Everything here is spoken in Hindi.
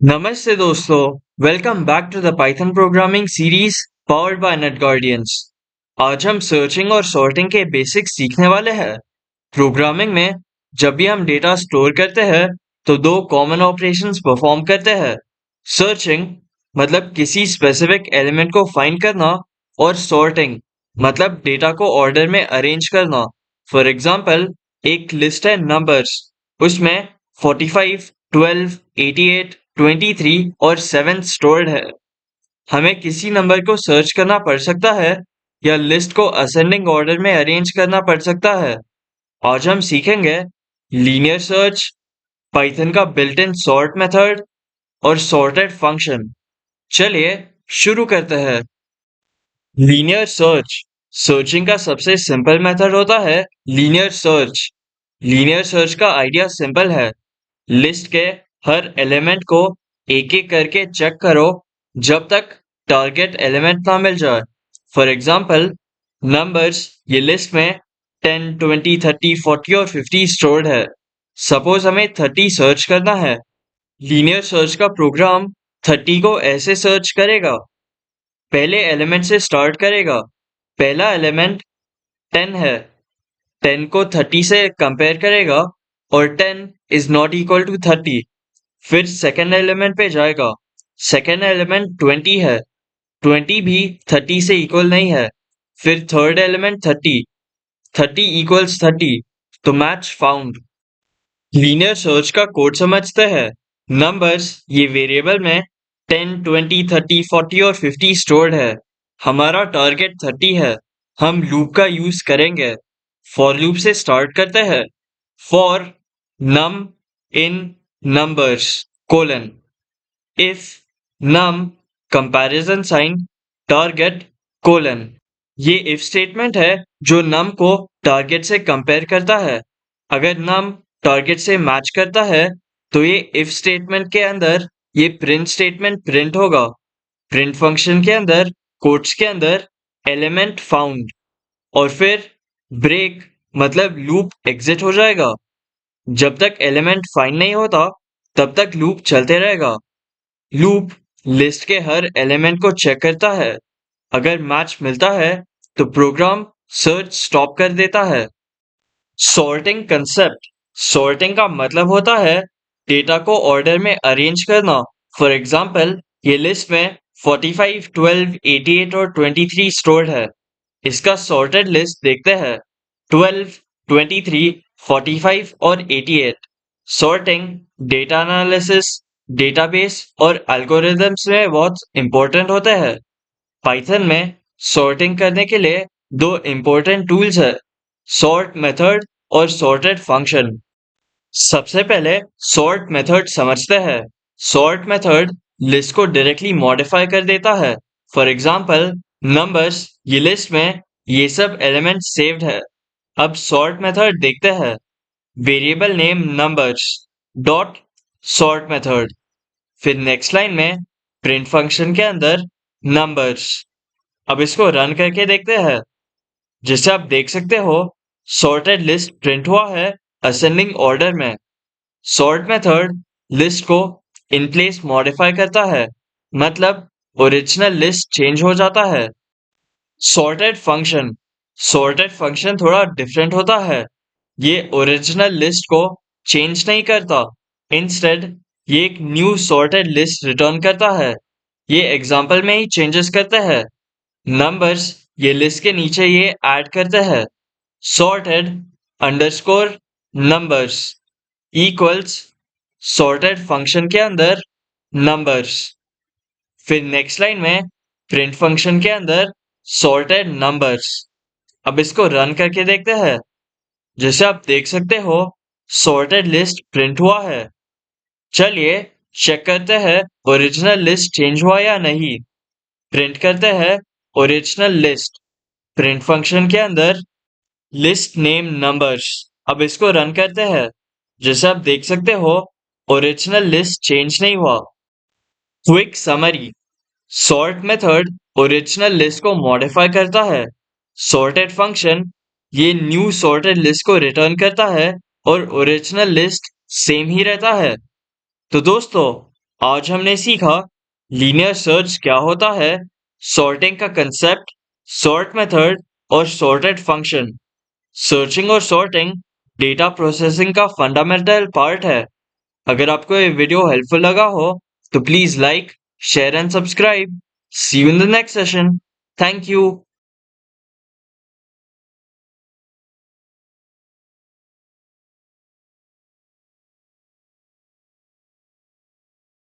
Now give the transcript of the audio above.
नमस्ते दोस्तों, welcome back to the Python programming series powered by Net Guardians. आज हम सर्चिंग और सॉर्टिंग के बेसिक्स सीखने वाले हैं। प्रोग्रामिंग में जब भी हम डेटा स्टोर करते हैं तो दो कॉमन ऑपरेशंस परफॉर्म करते हैं। सर्चिंग मतलब किसी स्पेसिफिक एलिमेंट को फाइंड करना और सॉर्टिंग मतलब डेटा को ऑर्डर में अरेंज करना। फॉर एग्जांपल, एक लिस्ट है नंबर्स, उसमें 45, 12, 88, 23 और 7 स्टोर्ड है। हमें किसी नंबर को सर्च करना पड़ सकता है या लिस्ट को असेंडिंग ऑर्डर में अरेंज करना पड़ सकता है। आज हम सीखेंगे लीनियर सर्च, पाइथन का बिल्ट इन सॉर्ट मेथड और सॉर्टेड फंक्शन। चलिए शुरू करते हैं। लीनियर सर्च सर्चिंग का सबसे सिंपल मेथड होता है लीनियर सर्च। लीनियर सर्च का आइडिया सिंपल है। लिस्ट के हर एलिमेंट को एक एक करके चेक करो जब तक टारगेट एलिमेंट ना मिल जाए। फॉर एग्जाम्पल, नंबर्स ये लिस्ट में 10, 20, 30, 40 और 50 स्टोर्ड है। सपोज हमें 30 सर्च करना है। लीनियर सर्च का प्रोग्राम 30 को ऐसे सर्च करेगा। पहले एलिमेंट से स्टार्ट करेगा। पहला एलिमेंट 10 है, 10 को 30 से कंपेयर करेगा और 10 इज नॉट इक्वल टू 30। फिर सेकेंड एलिमेंट पे जाएगा। सेकेंड एलिमेंट 20 है, 20 भी 30 से इक्वल नहीं है। फिर थर्ड एलिमेंट 30, 30 इक्वल्स 30, तो मैच फाउंड। लीनियर सर्च का कोड समझते हैं। नंबर्स ये वेरिएबल में 10, 20, 30, 40 और 50 स्टोर्ड है। हमारा टारगेट 30 है। हम लूप का यूज करेंगे। फॉर लूप से स्टार्ट करते हैं। For num in numbers colon if num comparison sign target colon. ये इफ स्टेटमेंट है जो नम को टारगेट से कंपेयर करता है। अगर नम टारगेट से मैच करता है तो ये इफ स्टेटमेंट के अंदर ये प्रिंट स्टेटमेंट प्रिंट होगा। प्रिंट फंक्शन के अंदर कोट्स के अंदर एलिमेंट फाउंड और फिर ब्रेक मतलब लूप एग्जिट हो जाएगा। जब तक एलिमेंट फाइंड नहीं होता तब तक लूप चलते रहेगा। लूप लिस्ट के हर एलिमेंट को चेक करता है। अगर मैच मिलता है तो प्रोग्राम सर्च स्टॉप कर देता है। Sorting concept. सॉर्टिंग का मतलब होता है डेटा को ऑर्डर में अरेंज करना। फॉर एग्जाम्पल, ये लिस्ट में 45, 12, 88 और 23 स्टोर्ड है। इसका सॉर्टेड लिस्ट देखते हैं। 12, 23, 45 और 88। सॉर्टिंग डेटा एनालिसिस, डेटाबेस और एल्गोरिदम्स में बहुत इंपॉर्टेंट होते हैं। पाइथन में सॉर्टिंग करने के लिए दो इंपॉर्टेंट टूल्स है, सॉर्ट मेथड और सॉर्टेड फंक्शन। सबसे पहले सॉर्ट मेथड समझते हैं। सॉर्ट मेथड लिस्ट को डायरेक्टली मॉडिफाई कर देता है। फॉर एग्जाम्पल, नंबर्स ये लिस्ट में ये सब एलिमेंट सेव्ड है। अब सॉर्ट मेथड देखते हैं। Variable name numbers dot sort method. फिर नेक्स्ट लाइन में प्रिंट फंक्शन के अंदर नंबर्स। अब इसको रन करके देखते हैं। जैसे आप देख सकते हो, सॉर्टेड लिस्ट प्रिंट हुआ है असेंडिंग ऑर्डर में। सॉर्ट मेथड लिस्ट को इन प्लेस मॉडिफाई करता है, मतलब ओरिजिनल लिस्ट चेंज हो जाता है। सॉर्टेड फंक्शन थोड़ा डिफरेंट होता है। ये ओरिजिनल लिस्ट को चेंज नहीं करता। इंस्टेड ये एक न्यू सॉर्टेड लिस्ट रिटर्न करता है। ये एग्जांपल में ही चेंजेस करते हैं। नंबर्स ये लिस्ट के नीचे ये ऐड करते हैं। Sorted underscore numbers equals sorted function के अंदर नंबर्स। फिर नेक्स्ट लाइन में प्रिंट फंक्शन के अंदर सॉर्टेड नंबर्स। अब इसको रन करके देखते हैं। जैसे आप देख सकते हो, सॉर्टेड लिस्ट प्रिंट हुआ है। चलिए चेक करते हैं ओरिजिनल लिस्ट चेंज हुआ या नहीं। प्रिंट करते हैं ओरिजिनल लिस्ट। प्रिंट फंक्शन के अंदर लिस्ट नेम नंबर्स। अब इसको रन करते हैं। जैसे आप देख सकते हो, ओरिजिनल लिस्ट चेंज नहीं हुआ। Quick summary. Sort method original list को मॉडिफाई करता है। सॉर्टेड फंक्शन ये न्यू सॉर्टेड लिस्ट को रिटर्न करता है और ओरिजिनल लिस्ट सेम ही रहता है। तो दोस्तों, आज हमने सीखा लीनियर सर्च क्या होता है, सॉर्टिंग का कंसेप्ट, सॉर्ट मेथड और सॉर्टेड फंक्शन। सर्चिंग और सॉर्टिंग डेटा प्रोसेसिंग का फंडामेंटल पार्ट है। अगर आपको ये वीडियो हेल्पफुल लगा हो तो please like, share and subscribe. See you in the next session. Thank you.